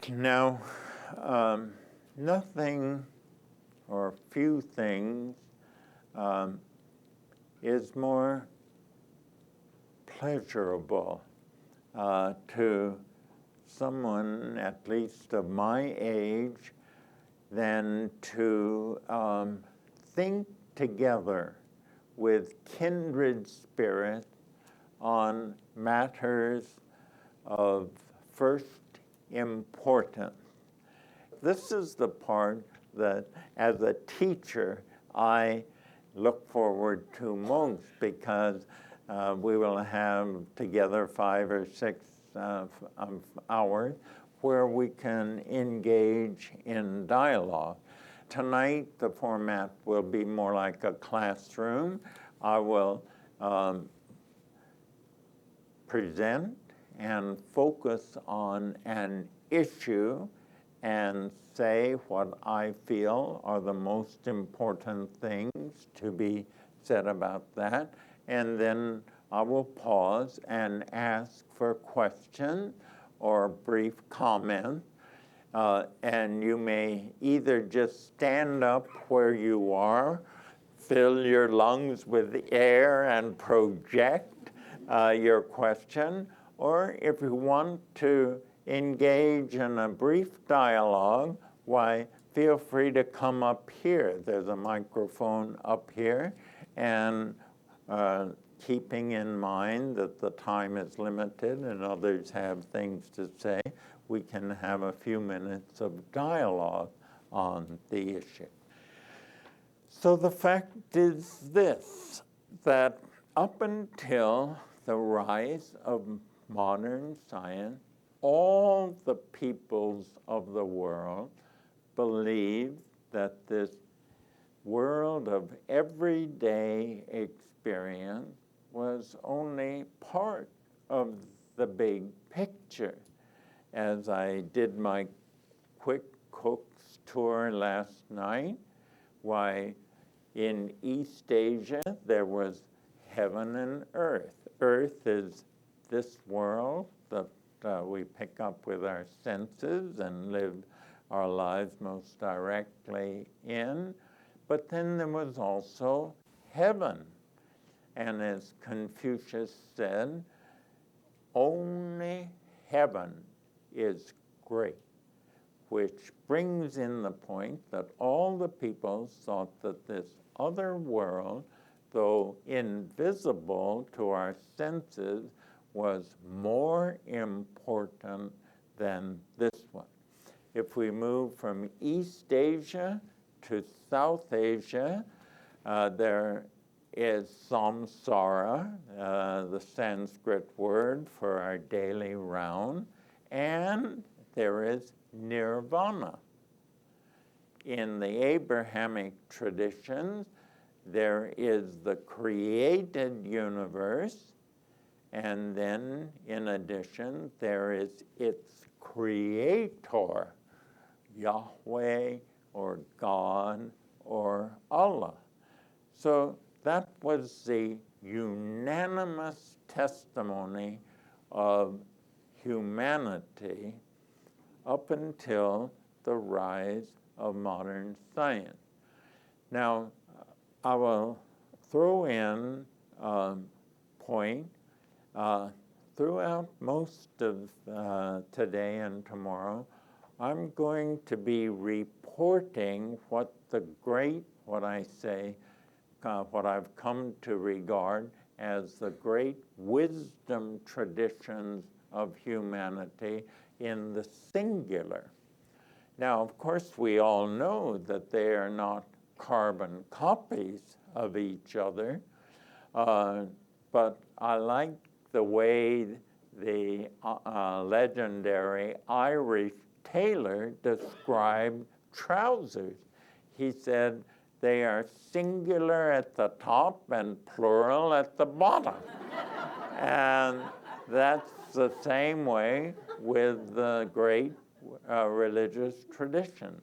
Now, nothing or few things is more pleasurable to someone, at least of my age, than to think together with kindred spirits on matters of first importance. This is the part that, as a teacher, I look forward to most, because we will have together 5 or 6 hours where we can engage in dialogue. Tonight, the format will be more like a classroom. I will present and focus on an issue and say what I feel are the most important things to be said about that. And then I will pause and ask for questions or brief comment. And you may either just stand up where you are, fill your lungs with air and project your question, or if you want to engage in a brief dialogue, why, feel free to come up here. There's a microphone up here, and keeping in mind that the time is limited and others have things to say, we can have a few minutes of dialogue on the issue. So the fact is this, that up until the rise of modern science, all the peoples of the world believed that this world of everyday experience was only part of the big picture. As I did my quick Cook's tour last night, why, in East Asia, there was heaven and earth. Earth is this world that we pick up with our senses and live our lives most directly in. But then there was also heaven. And as Confucius said, only heaven is great, which brings in the point that all the peoples thought that this other world, though invisible to our senses, was more important than this one. If we move from East Asia to South Asia, there is samsara, the Sanskrit word for our daily round, and there is nirvana. In the Abrahamic traditions, there is the created universe, and then, in addition, there is its creator, Yahweh or God or Allah. So that was the unanimous testimony of humanity up until the rise of modern science. Now, I will throw in a point. Throughout most of today and tomorrow, I'm going to be reporting what I've come to regard as the great wisdom traditions of humanity in the singular. Now, of course, we all know that they are not carbon copies of each other, but I like the way the legendary Irish tailor described trousers. He said they are singular at the top and plural at the bottom. And that's the same way with the great religious tradition.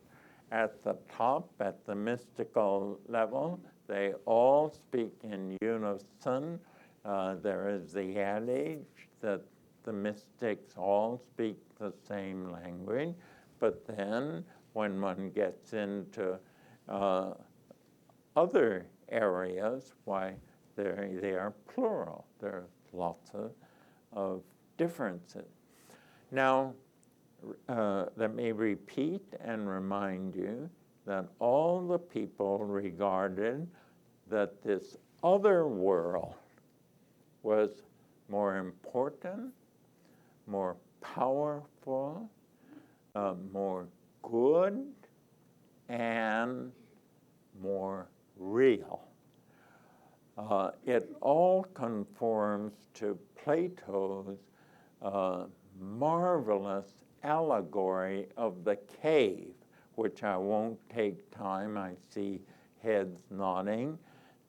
At the top, at the mystical level, they all speak in unison. There is the adage that the mystics all speak the same language. But then when one gets into other areas, why they are plural. There are lots of differences. Now, let me repeat and remind you that all the people regarded that this other world was more important, more powerful, more good, and more real. It all conforms to Plato's marvelous allegory of the cave, which I won't take time, I see heads nodding,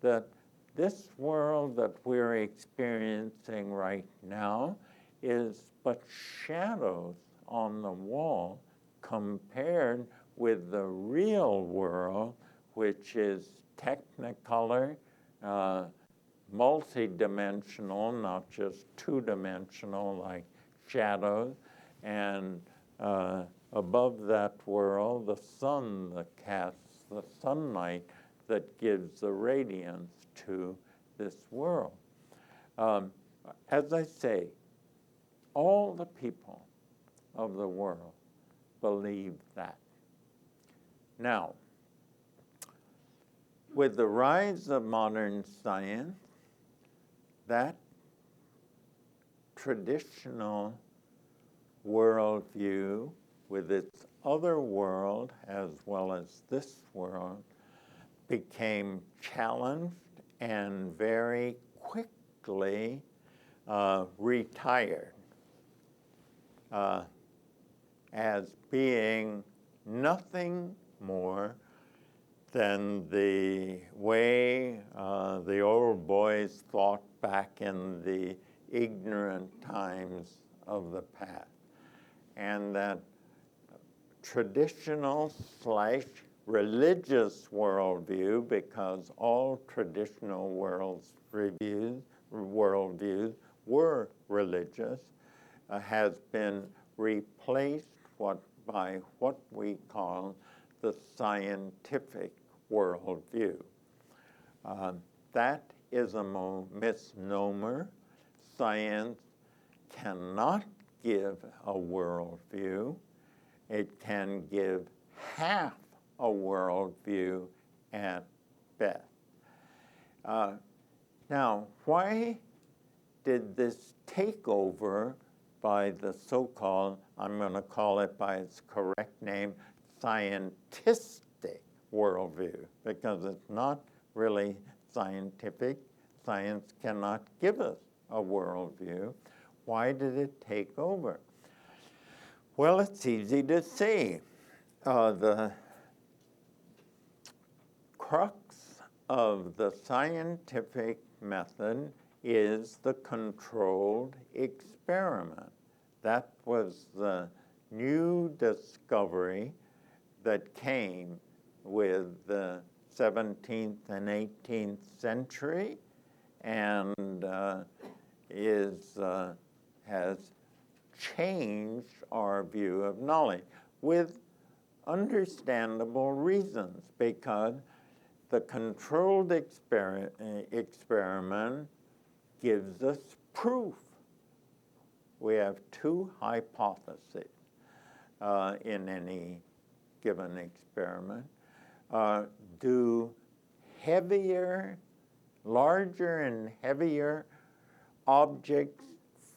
that this world that we're experiencing right now is but shadows on the wall compared with the real world, which is technicolor, multi-dimensional, not just two-dimensional like shadows, and above that world, the sun that casts the sunlight that gives the radiance to this world. As I say, all the people of the world believe that. Now, with the rise of modern science, that traditional worldview with its other world as well as this world became challenged and very quickly retired as being nothing more than the way the old boys thought back in the ignorant times of the past. And that traditional / religious worldview, because all traditional worldviews were religious, has been replaced by what we call the scientific worldview. That is a misnomer. Science cannot give a worldview. It can give half a worldview at best. Now, why did this takeover by the so-called, I'm going to call it by its correct name, scientistic worldview, because it's not really scientific. Science cannot give us a worldview. Why did it take over? Well, it's easy to see. The crux of the scientific method is the controlled experiment. That was the new discovery that came with the 17th and 18th century and has changed our view of knowledge with understandable reasons, because the controlled experiment gives us proof. We have two hypotheses in any given experiment. Do larger and heavier objects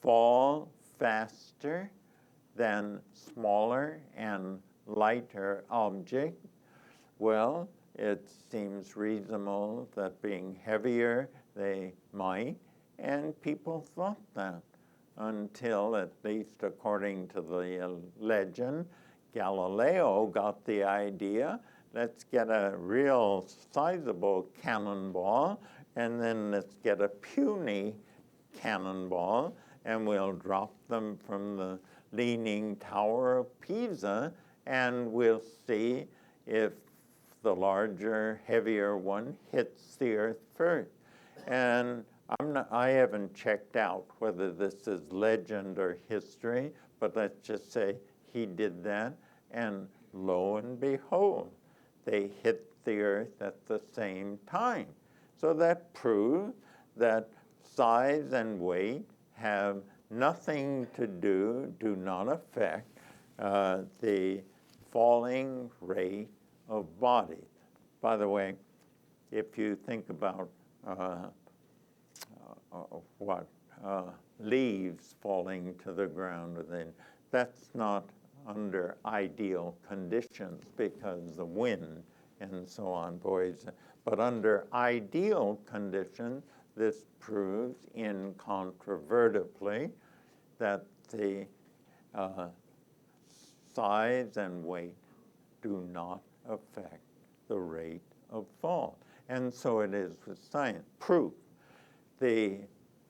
fall faster than smaller and lighter objects? Well, it seems reasonable that being heavier, they might, and people thought that until, at least according to the legend, Galileo got the idea, let's get a real sizable cannonball, and then let's get a puny cannonball, and we'll drop them from the Leaning Tower of Pisa, and we'll see if the larger, heavier one hits the earth first. And I haven't checked out whether this is legend or history, but let's just say he did that, and lo and behold, they hit the earth at the same time. So that proves that size and weight have nothing to do not affect the falling rate of bodies. By the way, if you think about leaves falling to the ground, then that's not under ideal conditions because the wind and so on, boys. But under ideal conditions, this proves incontrovertibly that the size and weight do not affect the rate of fall. And so it is with science. Proof. The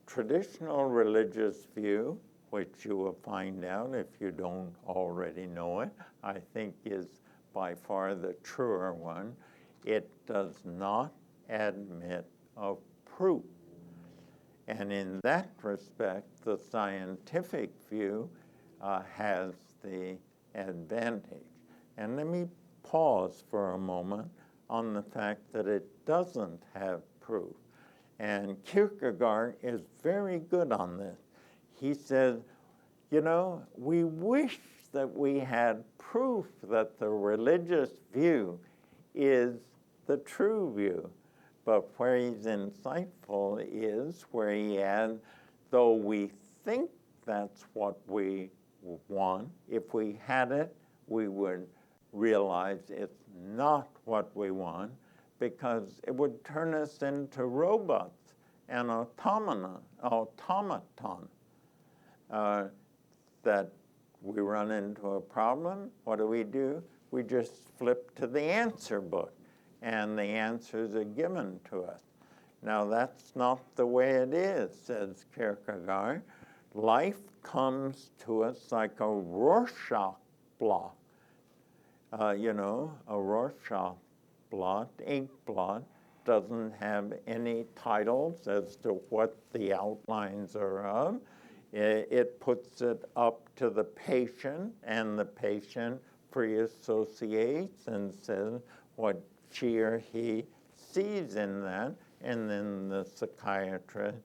traditional religious view, which you will find out if you don't already know it, I think is by far the truer one. It does not admit of proof. And in that respect, the scientific view has the advantage. And let me pause for a moment on the fact that it doesn't have proof. And Kierkegaard is very good on this. He says, you know, we wish that we had proof that the religious view is the true view. But where he's insightful is where he adds, though we think that's what we want, if we had it, we would realize it's not what we want, because it would turn us into robots and automaton, that we run into a problem. What do? We just flip to the answer book, and the answers are given to us. Now, that's not the way it is, says Kierkegaard. Life comes to us like a Rorschach blot. A Rorschach blot, ink blot, doesn't have any titles as to what the outlines are of. It puts it up to the patient, and the patient free associates and says what she or he sees in that, and then the psychiatrist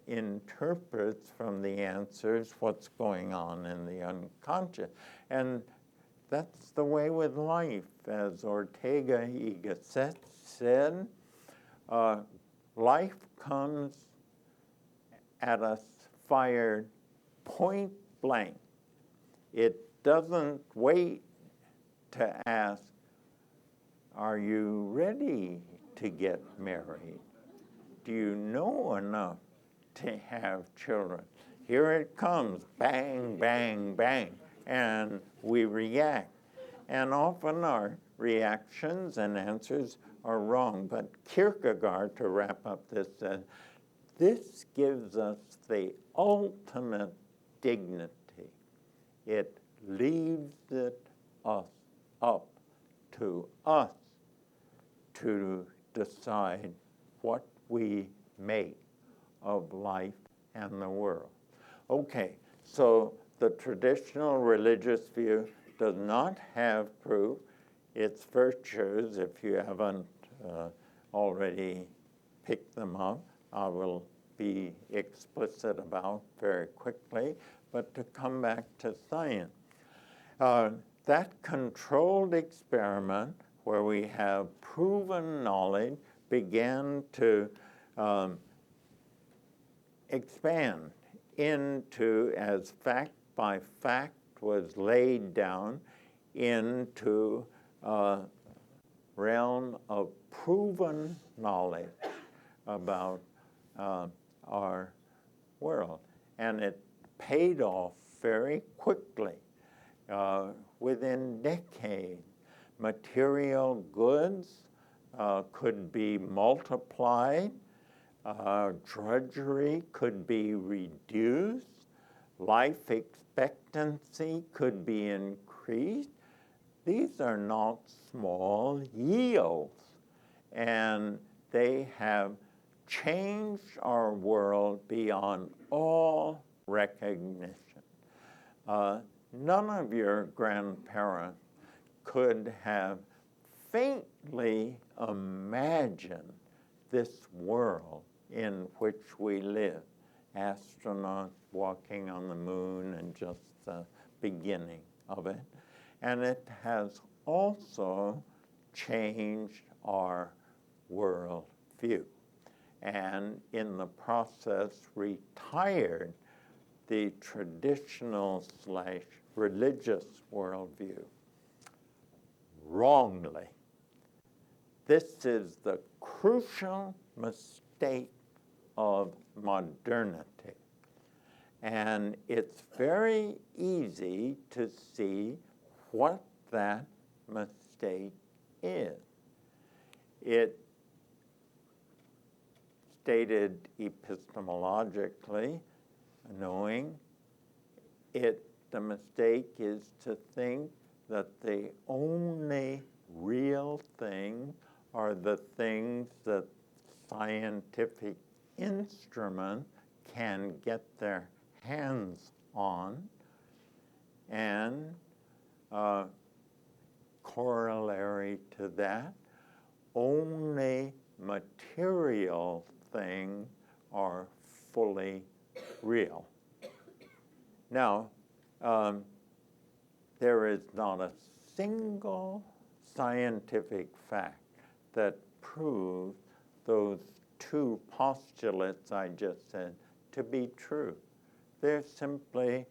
interprets from the answers what's going on in the unconscious. And that's the way with life. As Ortega y Gasset said, life comes at us fired point blank. It doesn't wait to ask, are you ready to get married? Do you know enough to have children? Here it comes, bang, bang, bang, and we react. And often our reactions and answers are wrong. But Kierkegaard, to wrap up this, says, this gives us the ultimate dignity. It leaves it up to us to decide what we make of life and the world. Okay, so the traditional religious view does not have proof. Its virtues, if you haven't already picked them up, I will be explicit about very quickly. But to come back to science, that controlled experiment where we have proven knowledge began to expand into, as fact by fact was laid down, into a realm of proven knowledge about our world. And it paid off very quickly. Within decades, material goods could be multiplied, drudgery could be reduced, life expectancy could be increased. These are not small yields, and they have changed our world beyond all recognition. none of your grandparents could have faintly imagined this world in which we live. Astronauts walking on the moon and just the beginning of it. And it has also changed our world view, and in the process retired the traditional / religious worldview wrongly. This is the crucial mistake of modernity. And it's very easy to see what that mistake is. It stated epistemologically, knowing it, the mistake is to think that the only real thing are the things that scientific instruments can get their hands on, and corollary to that, only material things are fully real. Now, there is not a single scientific fact that proves those two postulates I just said to be true. They're simply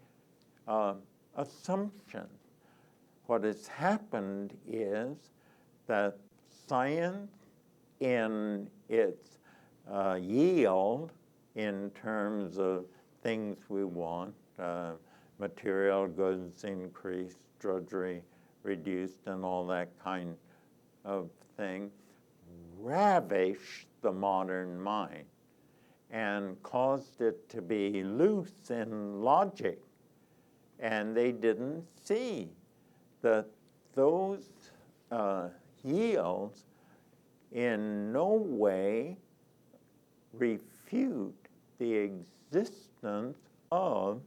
assumptions. What has happened is that science, in its yield in terms of things we want, material goods increased, drudgery reduced, and all that kind of thing, ravished the modern mind and caused it to be loose in logic. And they didn't see that those yields in no way refute the existence of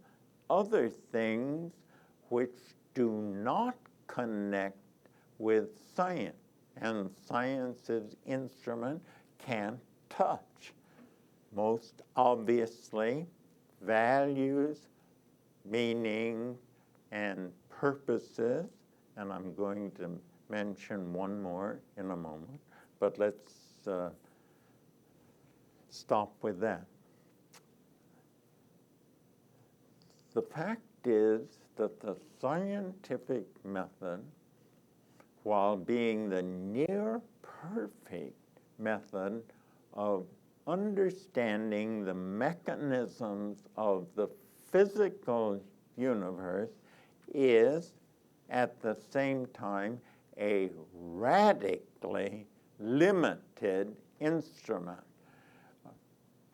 other things which do not connect with science, and science's instrument can't touch. Most obviously, values, meaning, and purposes, and I'm going to mention one more in a moment, but let's stop with that. The fact is that the scientific method, while being the near perfect method of understanding the mechanisms of the physical universe, is at the same time a radically limited instrument.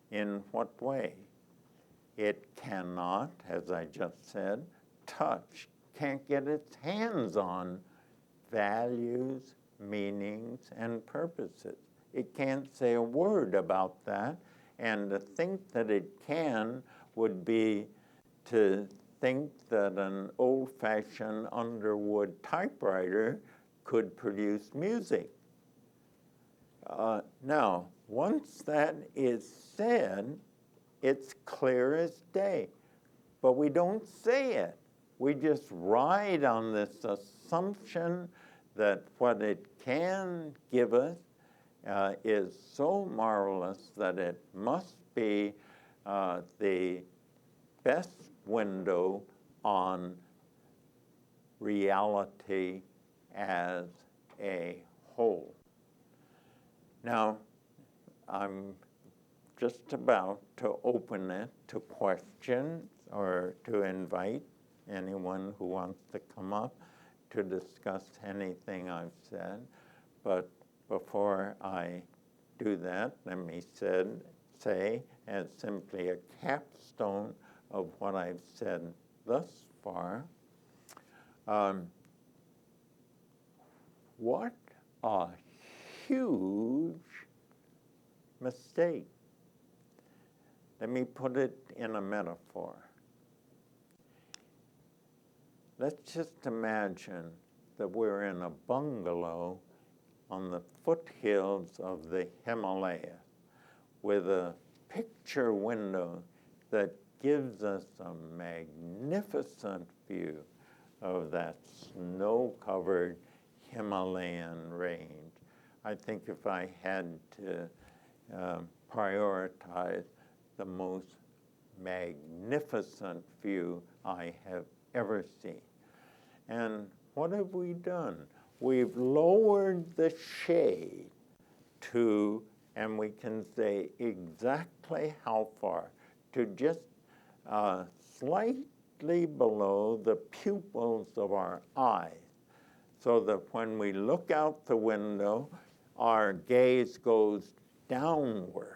In what way? It cannot, as I just said, touch, can't get its hands on values, meanings, and purposes. It can't say a word about that, and to think that it can would be to think that an old-fashioned Underwood typewriter could produce music. Now, once that is said, it's clear as day, but we don't say it. We just ride on this assumption that what it can give us is so marvelous that it must be the best window on reality as a whole. Now, I'm just about to open it to questions or to invite anyone who wants to come up to discuss anything I've said. But before I do that, let me say as simply a capstone of what I've said thus far, what a huge mistake. Let me put it in a metaphor. let's just imagine that we're in a bungalow on the foothills of the Himalayas with a picture window that gives us a magnificent view of that snow-covered Himalayan range. I think if I had to prioritize the most magnificent view I have ever seen. And what have we done? We've lowered the shade to, and we can say exactly how far, to just slightly below the pupils of our eyes, so that when we look out the window, our gaze goes downward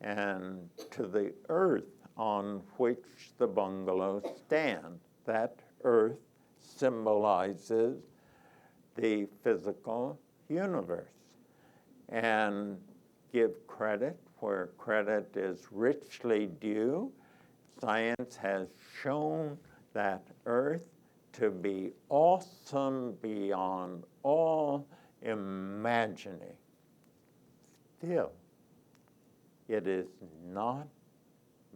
and to the earth on which the bungalow stands. That earth symbolizes the physical universe. And give credit where credit is richly due. Science has shown that earth to be awesome beyond all imagining. Still, it is not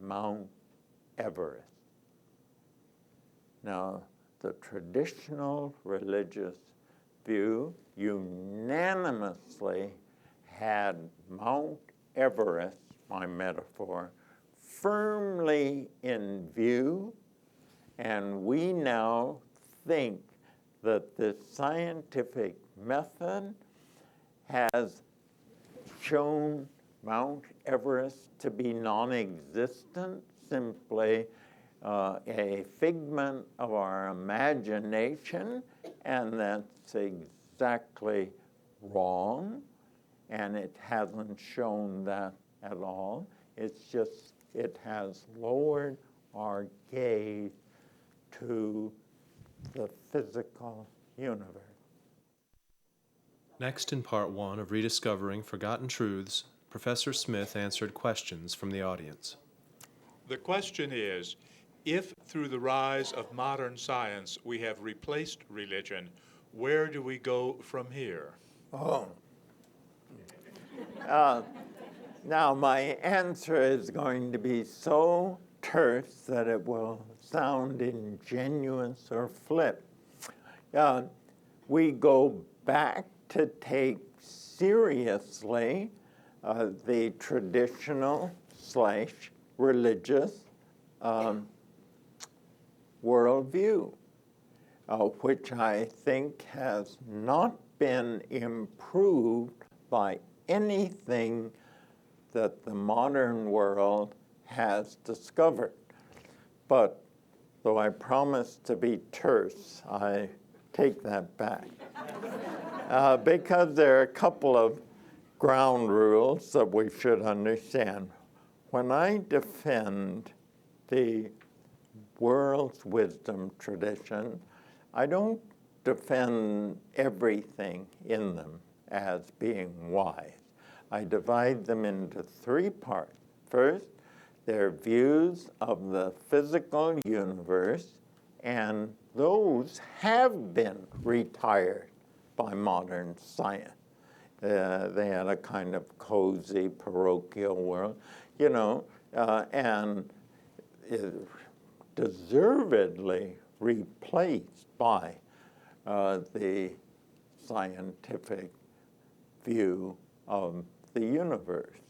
Mount Everest. Now, the traditional religious view unanimously had Mount Everest, my metaphor, firmly in view, and we now think that the scientific method has shown Mount Everest to be non-existent, simply a figment of our imagination, and that's exactly wrong, and it hasn't shown that at all. It's just, it has lowered our gaze to the physical universe. Next, in part one of Rediscovering Forgotten Truths, Professor Smith answered questions from the audience. The question is, if through the rise of modern science we have replaced religion, where do we go from here? Oh. Now, my answer is going to be so terse that it will sound ingenuous or flip. We go back to take seriously the traditional / religious worldview, which I think has not been improved by anything that the modern world has discovered. But though I promise to be terse, I take that back. Because there are a couple of ground rules that we should understand. When I defend the world's wisdom tradition, I don't defend everything in them as being wise. I divide them into three parts. First, their views of the physical universe, and those have been retired by modern science. They had a kind of cozy parochial world, and deservedly replaced by the scientific view of the universe,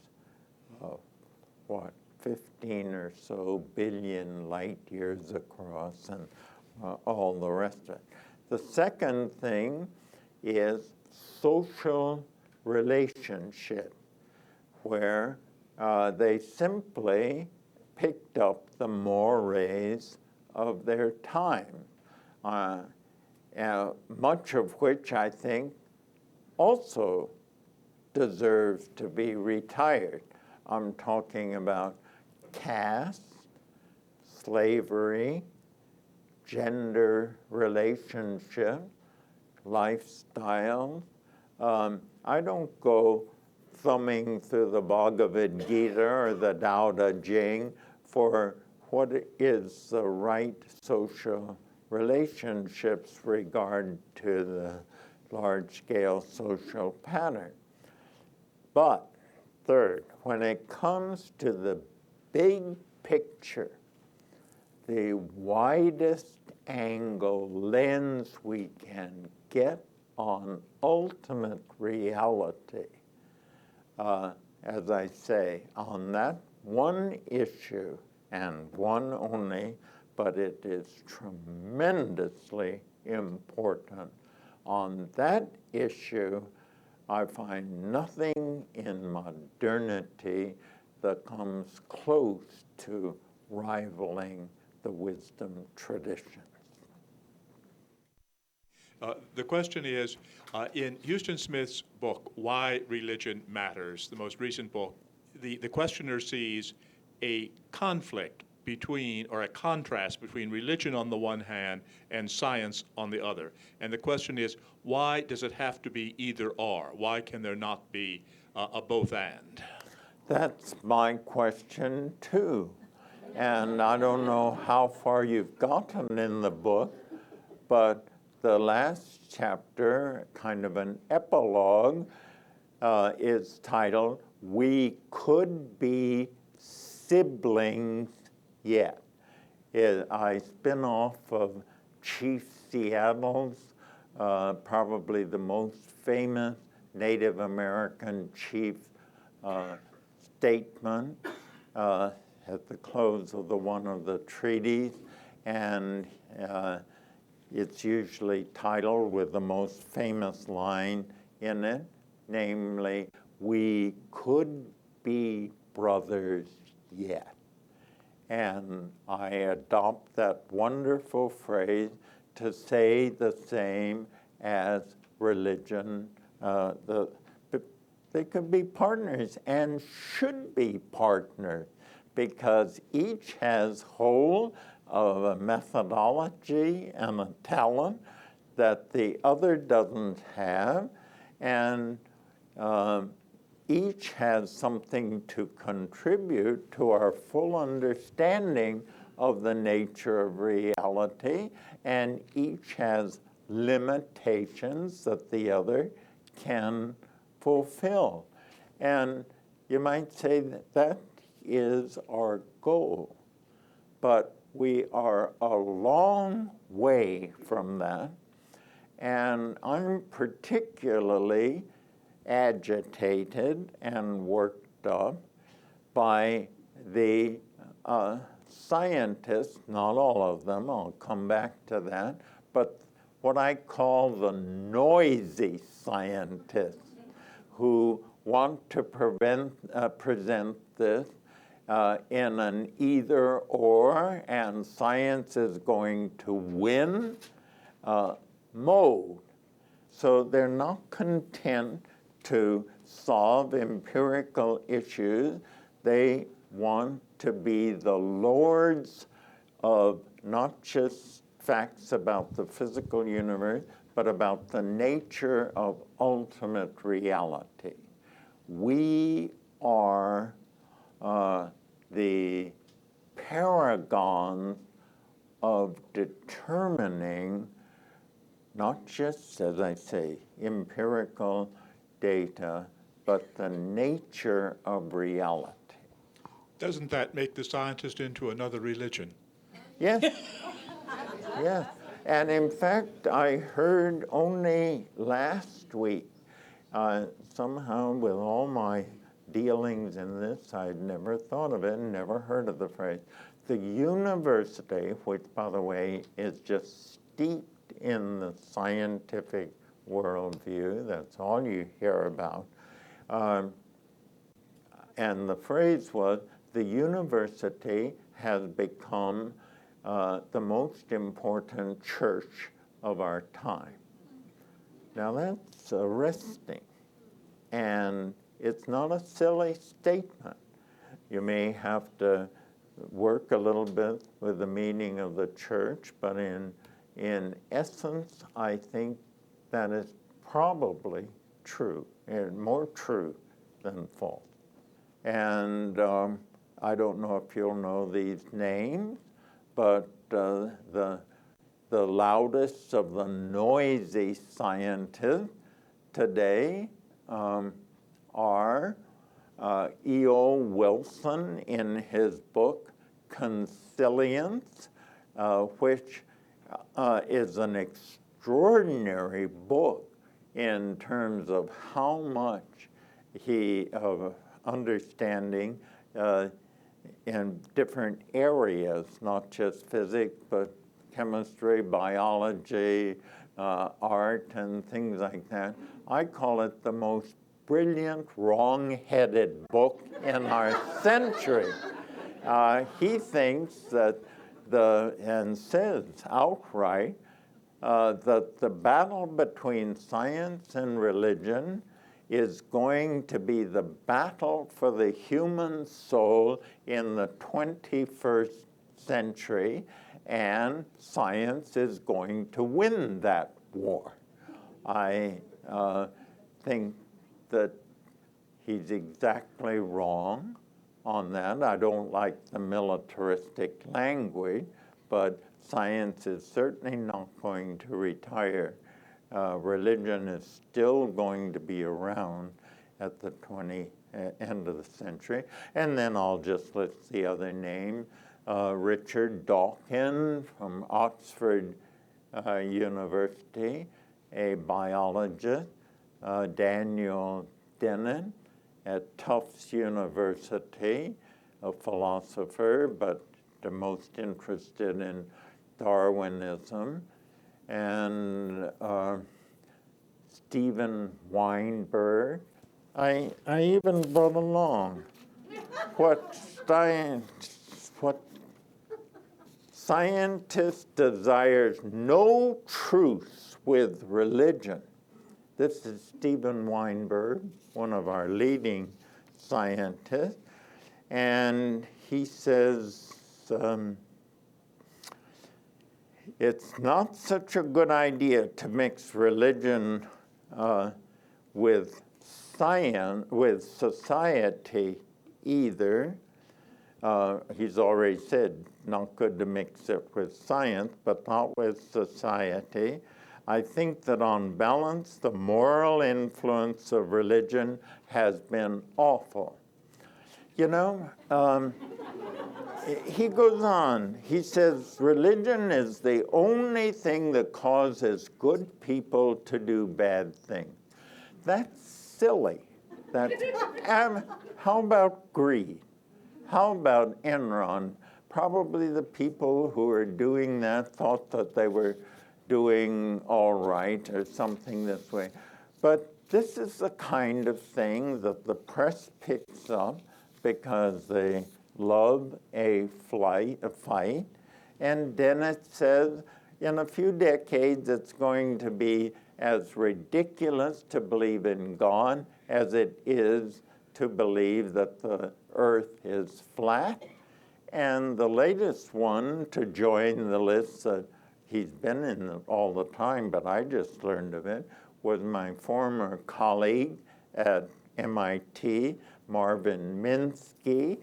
15 or so billion light years across, and all the rest of it. The second thing is social relationship, where they simply picked up the mores of their time, much of which I think also deserves to be retired. I'm talking about caste, slavery, gender relationship, lifestyle. I don't go thumbing through the Bhagavad Gita or the Tao Te Ching for what is the right social relationships regard to the large-scale social pattern. But third, when it comes to the big picture, the widest angle lens we can get on ultimate reality, as I say, on that one issue and one only, but it is tremendously important. On that issue, I find nothing in modernity that comes close to rivaling the wisdom traditions. The question is, in Huston Smith's book, Why Religion Matters, the most recent book, the questioner sees a conflict between, or a contrast between religion on the one hand and science on the other. And the question is, why does it have to be either or? Why can there not be a both and? That's my question too. And I don't know how far you've gotten in the book, but the last chapter, kind of an epilogue, is titled, We Could Be Siblings Yet. I spin off of Chief Seattle's, probably the most famous Native American chief statement at the close of one of the treaties, and it's usually titled with the most famous line in it, namely, we could be brothers yet. And I adopt that wonderful phrase to say the same as religion. They could be partners and should be partners because each has hold of a methodology and a talent that the other doesn't have, and each has something to contribute to our full understanding of the nature of reality, and each has limitations that the other can fulfill. And you might say that that is our goal, but we are a long way from that, and I'm particularly agitated and worked up by the scientists, not all of them, I'll come back to that, but what I call the noisy scientists who want to present this in an either or, and science is going to win mode. So they're not content to solve empirical issues. They want to be the lords of not just facts about the physical universe, but about the nature of ultimate reality. We are the paragon of determining not just, as I say, empirical data, but the nature of reality. Doesn't that make the scientist into another religion? Yes. Yes. And in fact, I heard only last week, somehow with all my dealings in this, I'd never thought of it, never heard of the phrase. The university, which, by the way, is just steeped in the scientific worldview, that's all you hear about, and the phrase was, the university has become the most important church of our time. Now that's arresting, and it's not a silly statement. You may have to work a little bit with the meaning of the church, but in essence, I think that is probably true, and more true than false. And I don't know if you'll know these names, but the loudest of the noisy scientists today are E.O. Wilson in his book Consilience, which is an extraordinary book in terms of how much he of understanding in different areas, not just physics, but chemistry, biology, art, and things like that. I call it the most brilliant, wrong-headed book in our century. He thinks that and says outright that the battle between science and religion is going to be the battle for the human soul in the 21st century, and science is going to win that war. I think that he's exactly wrong on that. I don't like the militaristic language, but science is certainly not going to retire. Religion is still going to be around at the end of the century. And then I'll just list the other name. Richard Dawkins from Oxford University, a biologist. Daniel Dennett at Tufts University, a philosopher, but the most interested in Darwinism. And Stephen Weinberg. I even brought along what scientist desires no truce with religion. This is Stephen Weinberg, one of our leading scientists, and he says, it's not such a good idea to mix religion with science, with society either. He's already said not good to mix it with science, but not with society. I think that on balance, the moral influence of religion has been awful. You know, he goes on, he says, religion is the only thing that causes good people to do bad things. That's silly. How about greed? How about Enron? Probably the people who were doing that thought that they were doing all right or something this way. But this is the kind of thing that the press picks up because they love a fight. And Dennett says, in a few decades, it's going to be as ridiculous to believe in God as it is to believe that the earth is flat. And the latest one to join the list that he's been in all the time, but I just learned of it, was my former colleague at MIT, Marvin Minsky,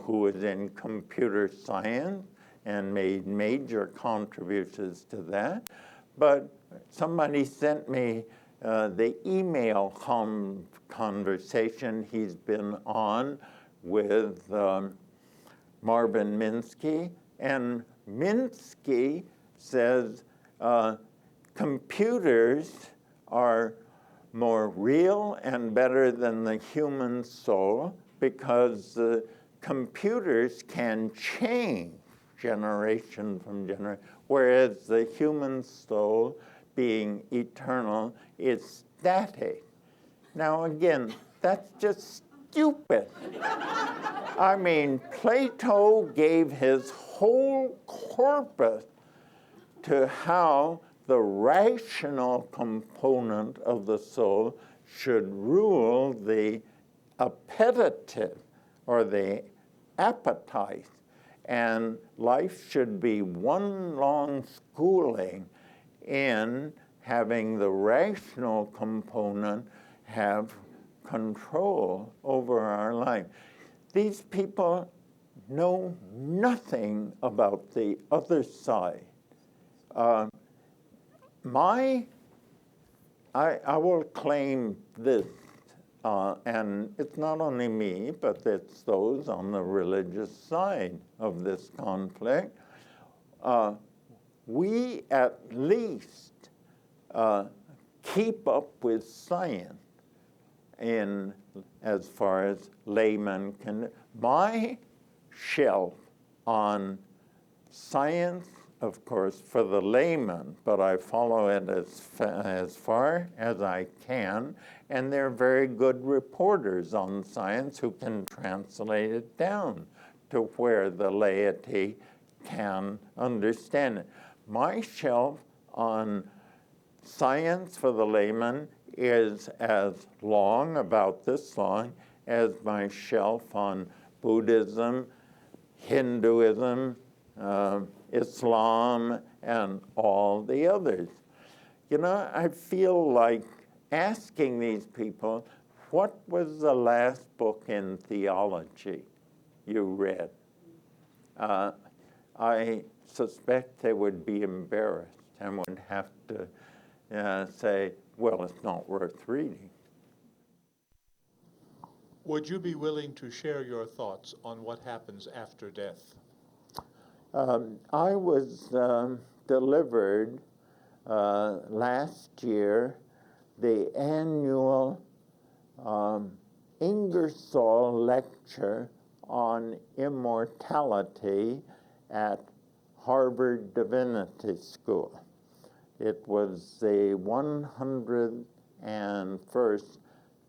who was in computer science and made major contributions to that. But somebody sent me the email conversation he's been on with Marvin Minsky, and Minsky says computers are more real and better than the human soul because computers can change generation from generation, whereas the human soul, being eternal, is static. Now again, that's just stupid. I mean, Plato gave his whole corpus to how the rational component of the soul should rule the appetitive or the appetite. And life should be one long schooling in having the rational component have control over our life. These people know nothing about the other side. I will claim this, and it's not only me, but it's those on the religious side of this conflict. We at least keep up with science in as far as laymen can. My shelf on science, of course, for the layman, but I follow it as far as I can, and they're very good reporters on science who can translate it down to where the laity can understand it. My shelf on science for the layman is as long, about this long, as my shelf on Buddhism, Hinduism, Islam, and all the others. You know, I feel like asking these people, what was the last book in theology you read? I suspect they would be embarrassed and would have to say, well, it's not worth reading. Would you be willing to share your thoughts on what happens after death? I was delivered last year the annual Ingersoll Lecture on Immortality at Harvard Divinity School. It was the 101st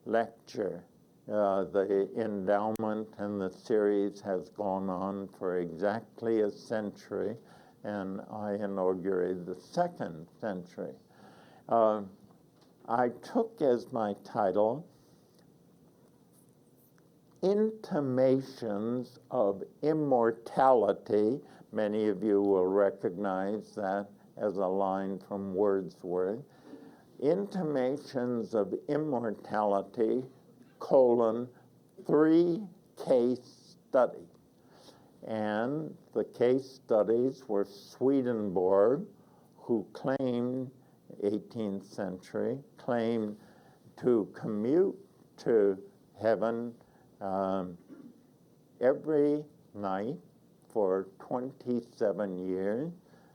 lecture. The endowment and the series has gone on for exactly a century, and I inaugurated the second century. I took as my title, Intimations of Immortality. Many of you will recognize that as a line from Wordsworth. Intimations of Immortality, 3 case studies. And the case studies were Swedenborg, who claimed, 18th century, claimed to commute to heaven every night for 27 years,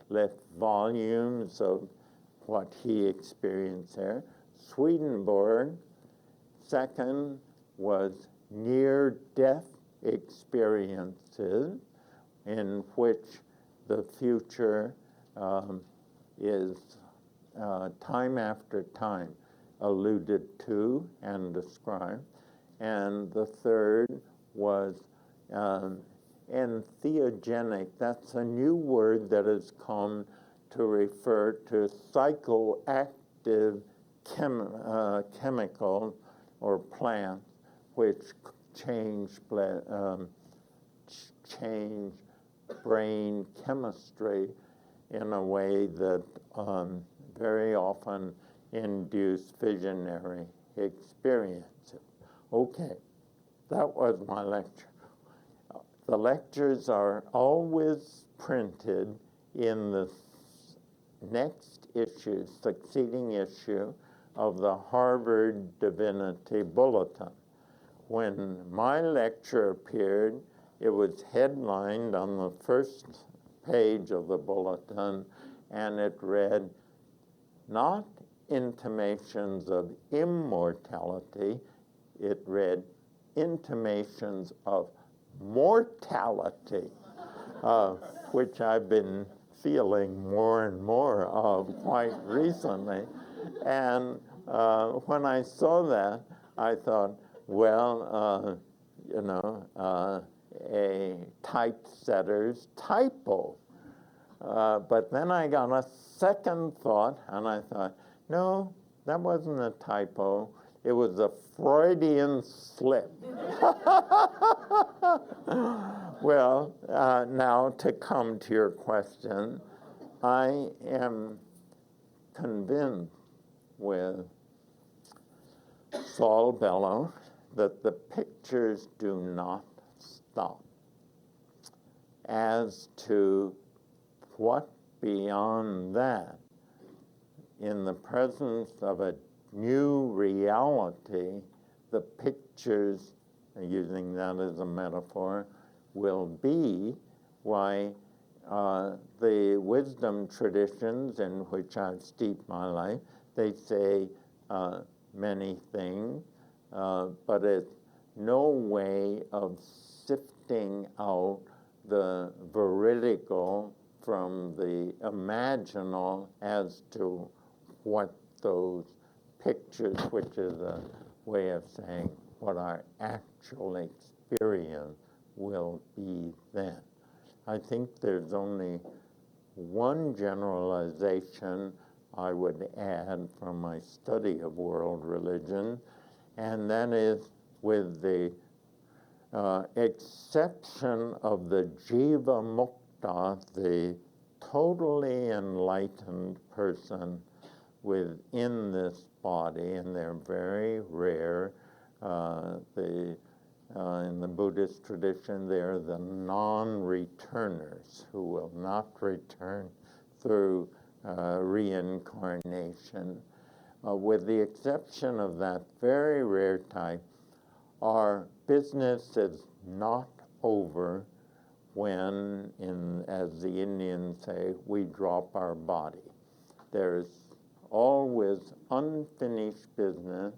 left volumes of what he experienced there. Swedenborg, second, was near-death experiences in which the future is time after time alluded to and described. And the third was entheogenic. That's a new word that has come to refer to psychoactive chemical or plants which change brain chemistry in a way that very often induce visionary experiences. Okay, that was my lecture. The lectures are always printed in the next issue, succeeding issue of the Harvard Divinity Bulletin. When my lecture appeared, it was headlined on the first page of the bulletin, and it read, not intimations of immortality, it read intimations of mortality, which I've been feeling more and more of quite recently. And when I saw that, I thought, well, a typesetter's typo. But then I got a second thought, and I thought, no, that wasn't a typo. It was a Freudian slip. Well, now to come to your question, I am convinced with Saul Bellow that the pictures do not stop. as to what beyond that, in the presence of a new reality, the pictures, using that as a metaphor, will be, why the wisdom traditions in which I've steeped my life, they say many things, but it's no way of sifting out the veridical from the imaginal as to what those pictures, which is a way of saying what our actual experience will be then. I think there's only one generalization I would add from my study of world religion, and that is with the exception of the Jiva Mukta, the totally enlightened person within this body, and they're very rare. In the Buddhist tradition, they're the non-returners who will not return through reincarnation. With the exception of that very rare type, our business is not over when, as the Indians say, we drop our body. There's always unfinished business,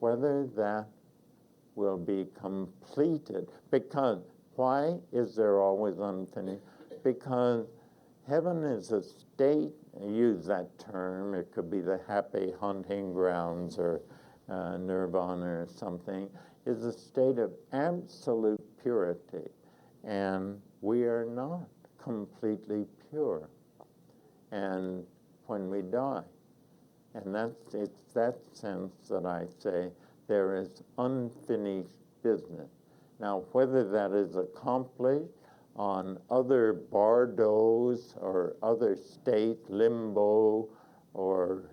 whether that will be completed. Because, why is there always unfinished? Because heaven is a state, I use that term, it could be the happy hunting grounds or nirvana or something, is a state of absolute purity. And we are not completely pure. And when we die, and it's that sense that I say there is unfinished business. Now, whether that is accomplished on other bardos or other state, limbo or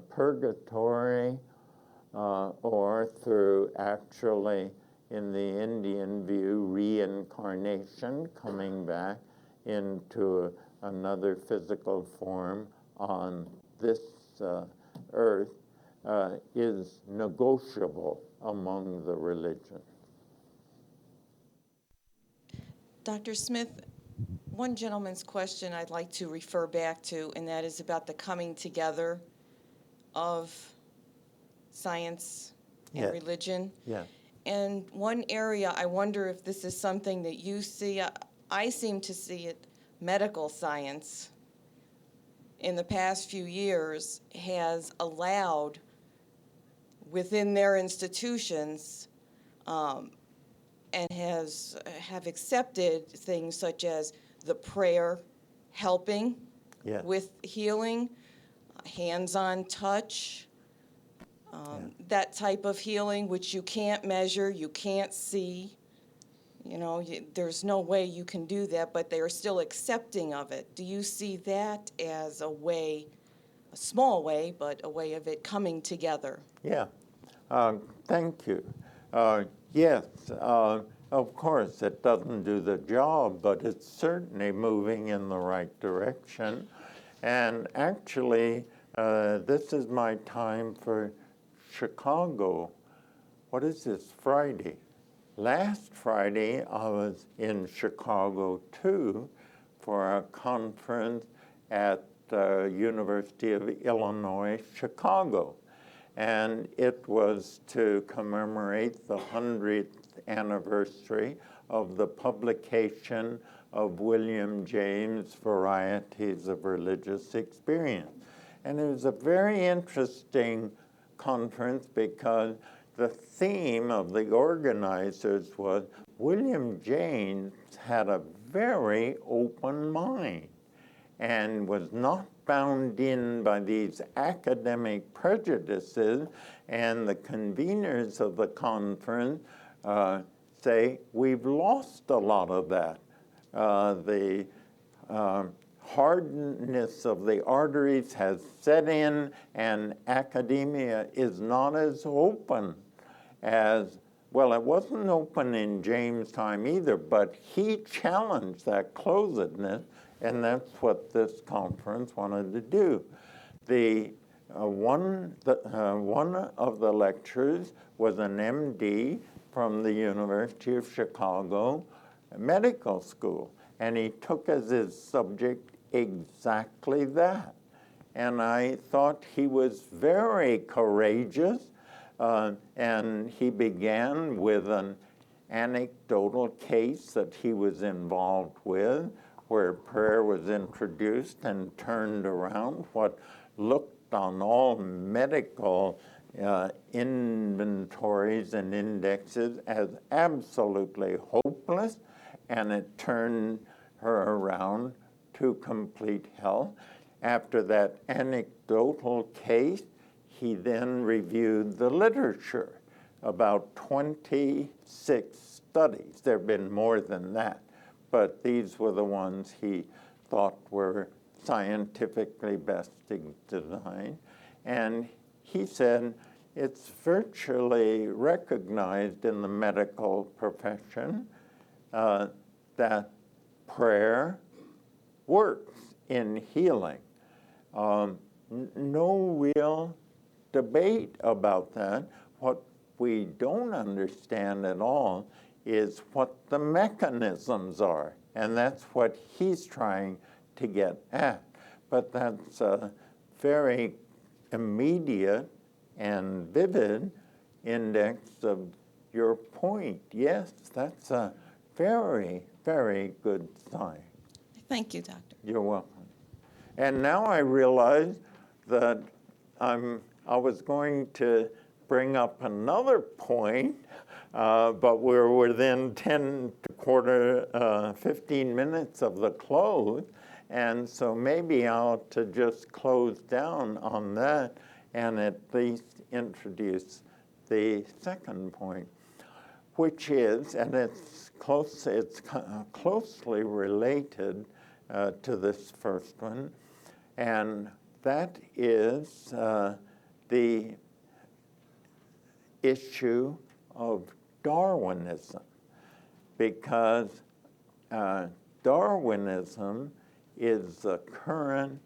purgatory, or through actually, in the Indian view, reincarnation, coming back into another physical form on this earth, is negotiable among the religions. Dr. Smith, one gentleman's question I'd like to refer back to, and that is about the coming together of science and Yes. religion. Yeah. And one area, I wonder if this is something that you see. I seem to see it, medical science in the past few years has allowed within their institutions and have accepted things such as the prayer helping Yeah. with healing, hands-on touch, that type of healing which you can't measure, you can't see. You know, there's no way you can do that, but they are still accepting of it. Do you see that as a way, a small way, but a way of it coming together? Yeah. Thank you. Yes, of course, it doesn't do the job, but it's certainly moving in the right direction. And actually, this is my time for Chicago. What is this, Friday? Last Friday, I was in Chicago, too, for a conference at the University of Illinois, Chicago. And it was to commemorate the 100th anniversary of the publication of William James' Varieties of Religious Experience. And it was a very interesting conference because the theme of the organizers was William James had a very open mind and was not bound in by these academic prejudices, and the conveners of the conference say, we've lost a lot of that. The hardness of the arteries has set in, and academia is not as open as Well, it wasn't open in James' time either, but he challenged that closedness, and that's what this conference wanted to do. One of the lecturers was an MD from the University of Chicago Medical School, and he took as his subject exactly that. And I thought he was very courageous, and he began with an anecdotal case that he was involved with, where prayer was introduced and turned around what looked on all medical inventories and indexes as absolutely hopeless, and it turned her around to complete health. After that anecdotal case, he then reviewed the literature, about 26 studies. There have been more than that, but these were the ones he thought were scientifically best designed. And he said it's virtually recognized in the medical profession that prayer works in healing. No real debate about that. What we don't understand at all is what the mechanisms are, and that's what he's trying to get at. But that's a very immediate and vivid index of your point. Yes, that's a very, very good sign. Thank you, Doctor. You're welcome. And now I realize that I was going to bring up another point, but we're within 15 minutes of the close, and so maybe I ought to just close down on that and at least introduce the second point, which is, and it's closely related to this first one, and that is the issue of Darwinism, because Darwinism is the current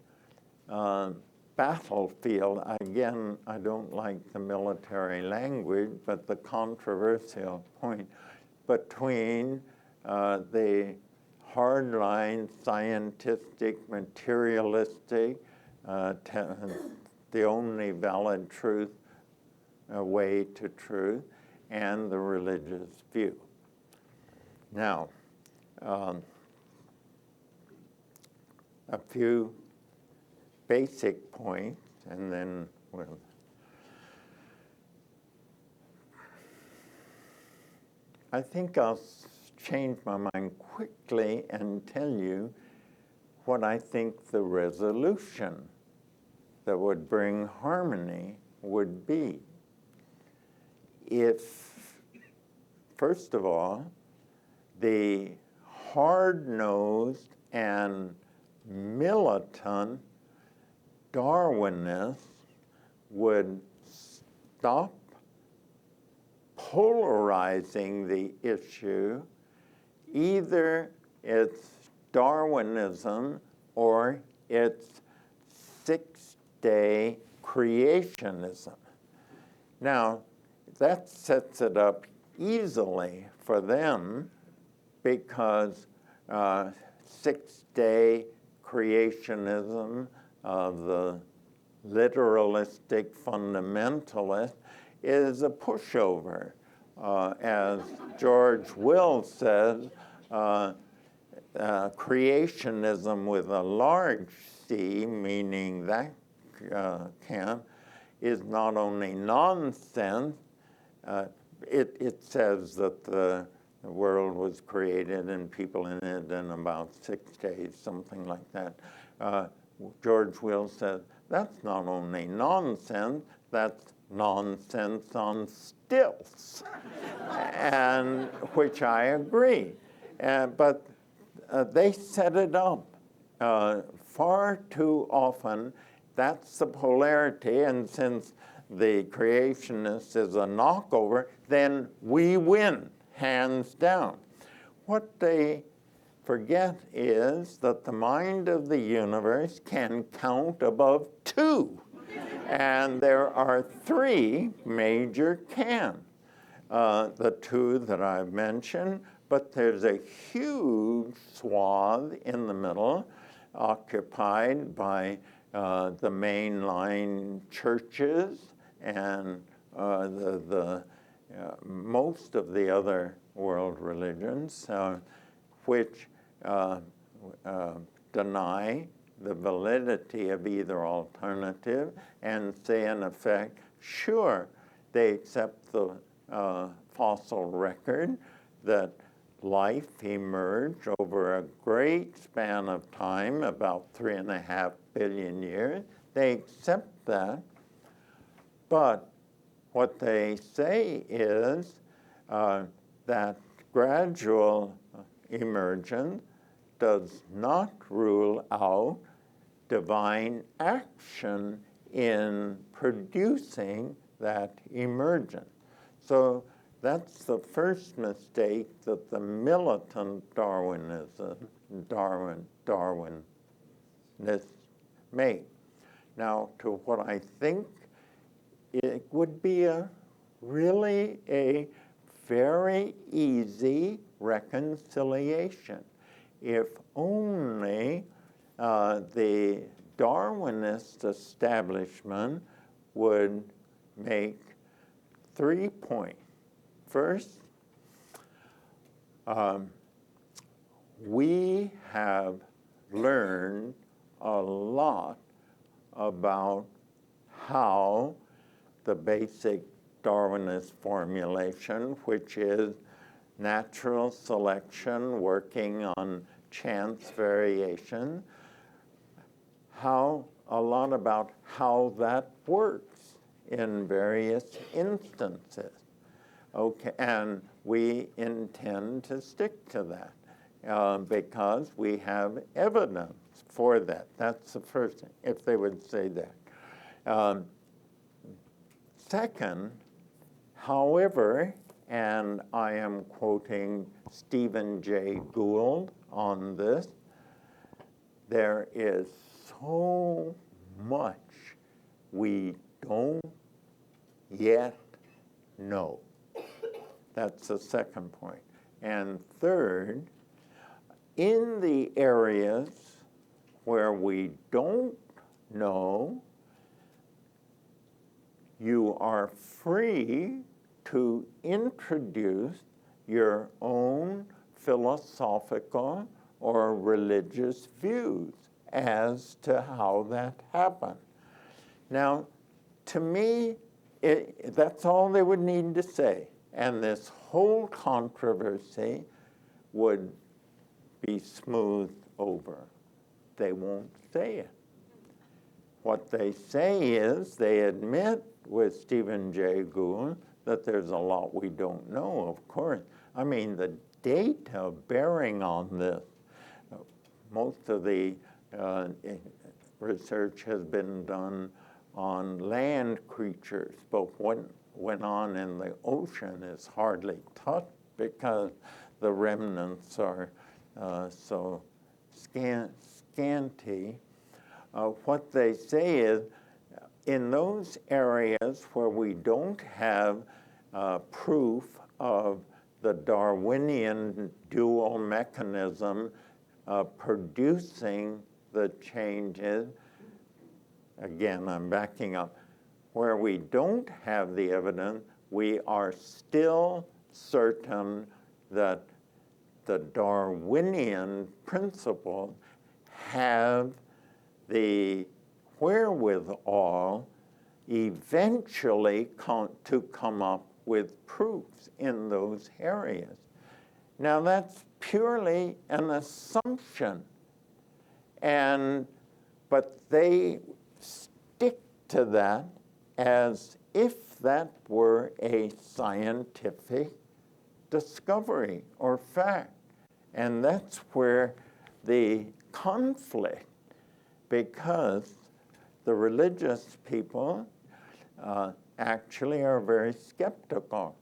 battlefield. Again, I don't like the military language, but the controversial point between the hardline, scientific, materialistic, the only valid truth, way to truth, and the religious view. Now, a few basic points, and then we'll. I think I'll change my mind quickly and tell you what I think the resolution that would bring harmony would be. If, first of all, the hard-nosed and militant Darwinists would stop polarizing the issue, either it's Darwinism or it's six-day creationism. Now, that sets it up easily for them because six-day creationism of the literalistic fundamentalist is a pushover. As George Will says, creationism with a large C, meaning that camp, is not only nonsense, it says that the world was created and people in it in about 6 days, something like that. George Will says, that's not only nonsense, that's nonsense on stilts, and which I agree. But they set it up far too often that's the polarity, and since the creationist is a knockover, then we win, hands down. What they forget is that the mind of the universe can count above 2. And there are 3 major cans. The 2 that I've mentioned, but there's a huge swath in the middle occupied by the mainline churches and most of the other world religions, which deny the validity of either alternative and say, in effect, sure, they accept the fossil record that life emerged over a great span of time, about 3.5 billion years. They accept that, but what they say is that gradual emergence does not rule out divine action in producing that emergence. So that's the first mistake that the militant Darwinists make. Now, to what I think it would be really a very easy reconciliation if only the Darwinist establishment would make 3 points. First, we have learned a lot about how the basic Darwinist formulation, which is natural selection working on chance variation, a lot about how that works in various instances. Okay, and we intend to stick to that because we have evidence for that. That's the first thing, if they would say that. Second, however, and I am quoting Stephen Jay Gould on this, there is so much we don't yet know. That's the second point. And third, in the areas where we don't know, you are free to introduce your own philosophical or religious views as to how that happened. Now, to me, that's all they would need to say. And this whole controversy would be smoothed over. They won't say it. What they say is they admit with Stephen Jay Gould that there's a lot we don't know, of course. I mean, the data bearing on this, most of the research has been done on land creatures, but what went on in the ocean is hardly touched because the remnants are so scanty. What they say is, in those areas where we don't have proof of the Darwinian dual mechanism producing the changes, again, I'm backing up, where we don't have the evidence, we are still certain that the Darwinian principles have the wherewithal eventually to come up with proofs in those areas. Now that's purely an assumption, but they stick to that as if that were a scientific discovery or fact. And that's where the conflict, because the religious people actually are very skeptical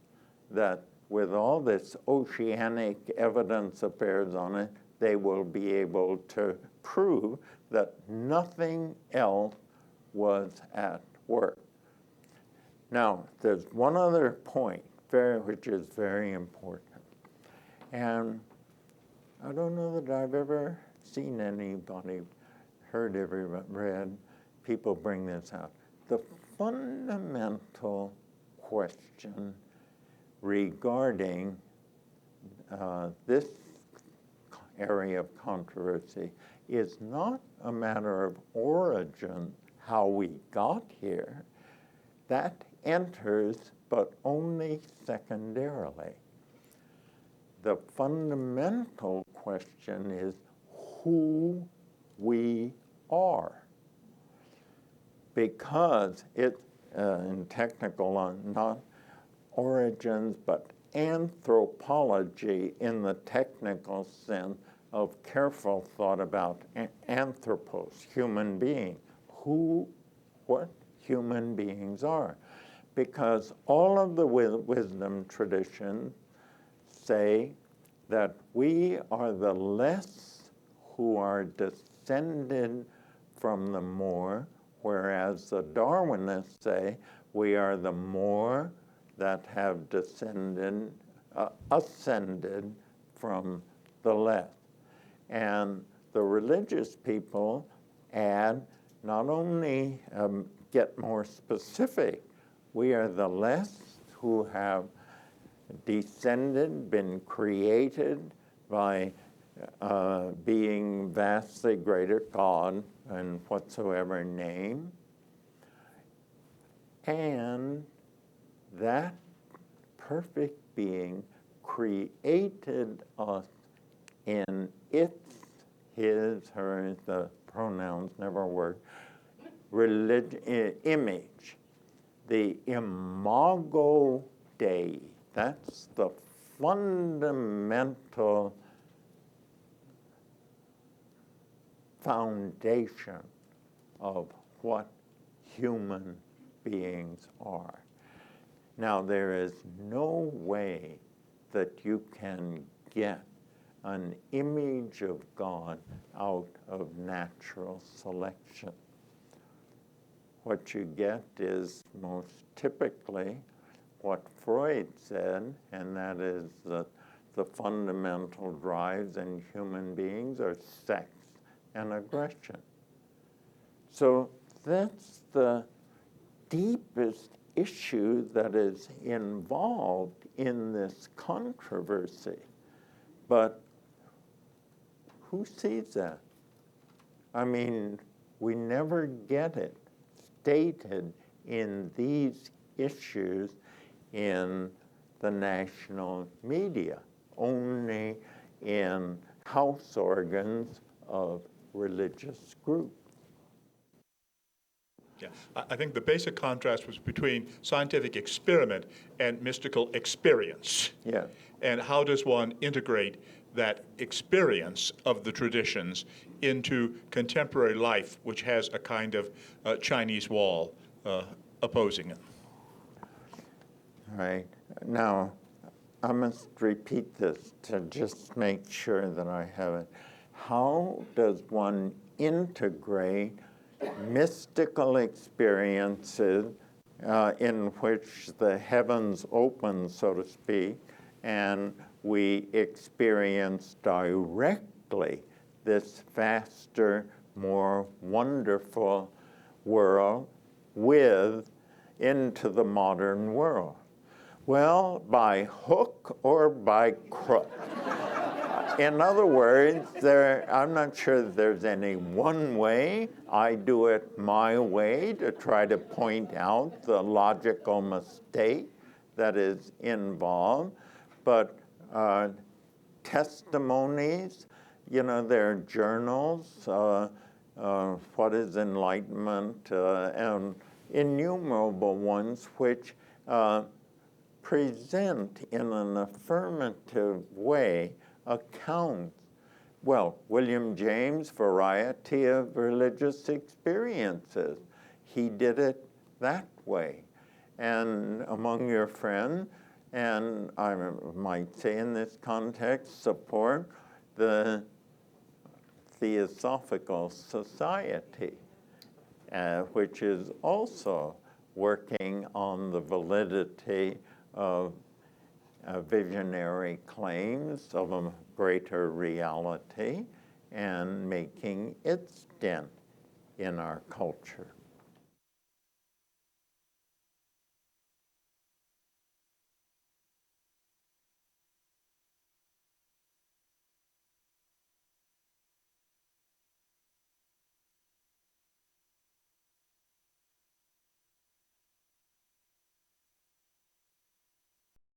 that with all this oceanic evidence that bears on it, they will be able to prove that nothing else was at work. Now, there's one other point which is very important. And I don't know that I've ever seen anybody, read people bring this out. The fundamental question regarding this area of controversy is not a matter of origin, how we got here. That enters, but only secondarily. The fundamental question is who we are. Because it, in technical, not origins, but anthropology in the technical sense of careful thought about anthropos, human being, what human beings are. Because all of the wisdom traditions say that we are the less who are descended from the more, whereas the Darwinists say we are the more that have ascended from the less. And the religious people add, not only get more specific, we are the less who have descended, been created by being vastly greater God in whatsoever name, and that perfect being created us in its, his, her, the pronouns never work, image, the imago Dei. That's the fundamental foundation of what human beings are. Now, there is no way that you can get an image of God out of natural selection. What you get is most typically what Freud said, and that is that the fundamental drives in human beings are sex and aggression. So that's the deepest issue that is involved in this controversy. But who sees that? I mean, we never get it stated in these issues in the national media, only in house organs of religious groups. Yeah, I think the basic contrast was between scientific experiment and mystical experience. Yeah. And how does one integrate that experience of the traditions into contemporary life, which has a kind of Chinese wall opposing it? Right. Now, I must repeat this to just make sure that I have it. How does one integrate mystical experiences in which the heavens open, so to speak, and we experience directly this faster, more wonderful world into the modern world? Well, by hook or by crook. In other words, I'm not sure that there's any one way. I do it my way to try to point out the logical mistake that is involved. But testimonies, there are journals, What is Enlightenment, and innumerable ones which present in an affirmative way accounts. Well, William James, Variety of Religious Experiences. he did it that way. And among your friends, and I might say in this context, support the Theosophical Society, which is also working on the validity of visionary claims of a greater reality and making its dent in our culture.